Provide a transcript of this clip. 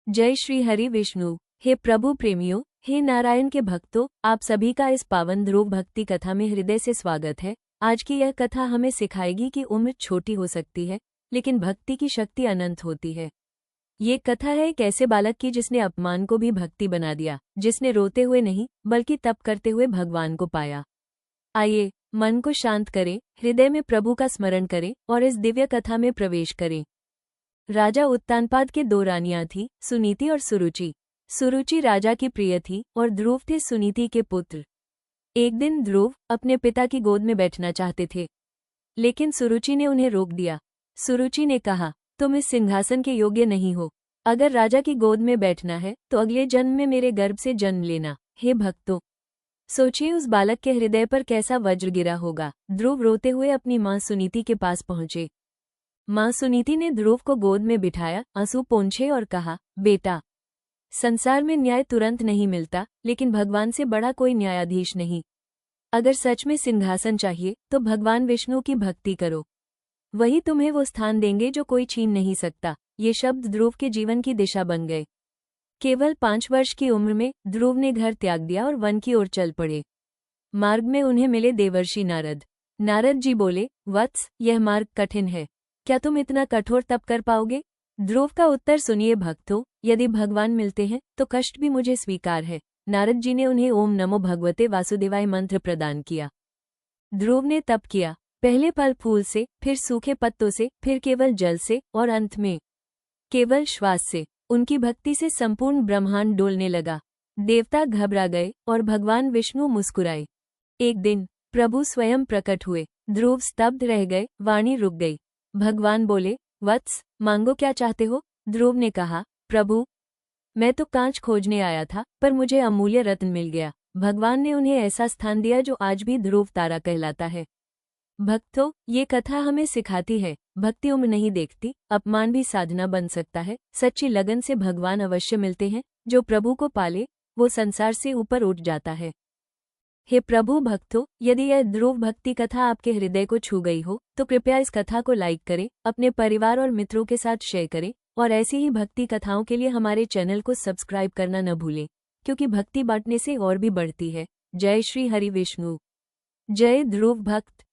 जय श्री हरि विष्णु। हे प्रभु प्रेमियों, हे नारायण के भक्तों, आप सभी का इस पावन ध्रुव भक्ति कथा में हृदय से स्वागत है। आज की यह कथा हमें सिखाएगी कि उम्र छोटी हो सकती है, लेकिन भक्ति की शक्ति अनंत होती है। ये कथा है एक ऐसे बालक की जिसने अपमान को भी भक्ति बना दिया, जिसने रोते हुए नहीं बल्कि तप करते हुए भगवान को पाया। आइए, मन को शांत करें, हृदय में प्रभु का स्मरण करें और इस दिव्य कथा में प्रवेश करें। राजा उत्तानपाद के दो रानियां थीं, सुनीति और सुरुचि। सुरुचि राजा की प्रिय थी और ध्रुव थे सुनीति के पुत्र। एक दिन ध्रुव अपने पिता की गोद में बैठना चाहते थे, लेकिन सुरुचि ने उन्हें रोक दिया। सुरुचि ने कहा, तुम इस सिंहासन के योग्य नहीं हो। अगर राजा की गोद में बैठना है तो अगले जन्म में मेरे गर्भ से जन्म लेना। हे भक्तों, सोचिए उस बालक के हृदय पर कैसा वज्र गिरा होगा। ध्रुव रोते हुए अपनी मां सुनीति के पास पहुंचे। मां सुनीति ने ध्रुव को गोद में बिठाया, आंसू पोंछे और कहा, बेटा, संसार में न्याय तुरंत नहीं मिलता, लेकिन भगवान से बड़ा कोई न्यायाधीश नहीं। अगर सच में सिंहासन चाहिए तो भगवान विष्णु की भक्ति करो, वही तुम्हें वो स्थान देंगे जो कोई छीन नहीं सकता। ये शब्द ध्रुव के जीवन की दिशा बन गए। केवल 5 वर्ष की उम्र में ध्रुव ने घर त्याग दिया और वन की ओर चल पड़े। मार्ग में उन्हें मिले देवर्षि नारद। नारद जी बोले, वत्स, यह मार्ग कठिन है, क्या तुम इतना कठोर तप कर पाओगे? ध्रुव का उत्तर सुनिए भक्तों, यदि भगवान मिलते हैं तो कष्ट भी मुझे स्वीकार है। नारद जी ने उन्हें ओम नमो भगवते वासुदेवाय मंत्र प्रदान किया। ध्रुव ने तप किया, पहले फल फूल से, फिर सूखे पत्तों से, फिर केवल जल से और अंत में केवल श्वास से। उनकी भक्ति से संपूर्ण ब्रह्मांड डोलने लगा। देवता घबरा गए और भगवान विष्णु मुस्कुराए। एक दिन प्रभु स्वयं प्रकट हुए। ध्रुव स्तब्ध रह गए, वाणी रुक गई। भगवान बोले, वत्स, मांगो, क्या चाहते हो? ध्रुव ने कहा, प्रभु, मैं तो कांच खोजने आया था, पर मुझे अमूल्य रत्न मिल गया। भगवान ने उन्हें ऐसा स्थान दिया जो आज भी ध्रुव तारा कहलाता है। भक्तों, ये कथा हमें सिखाती है, भक्ति उम्र नहीं देखती, अपमान भी साधना बन सकता है। सच्ची लगन से भगवान अवश्य मिलते हैं। जो प्रभु को पाले वो संसार से ऊपर उठ जाता है। हे प्रभु भक्तों, यदि यह ध्रुव भक्ति कथा आपके हृदय को छू गई हो तो कृपया इस कथा को लाइक करें, अपने परिवार और मित्रों के साथ शेयर करें और ऐसी ही भक्ति कथाओं के लिए हमारे चैनल को सब्सक्राइब करना न भूलें, क्योंकि भक्ति बांटने से और भी बढ़ती है। जय श्री हरि विष्णु। जय ध्रुव भक्त।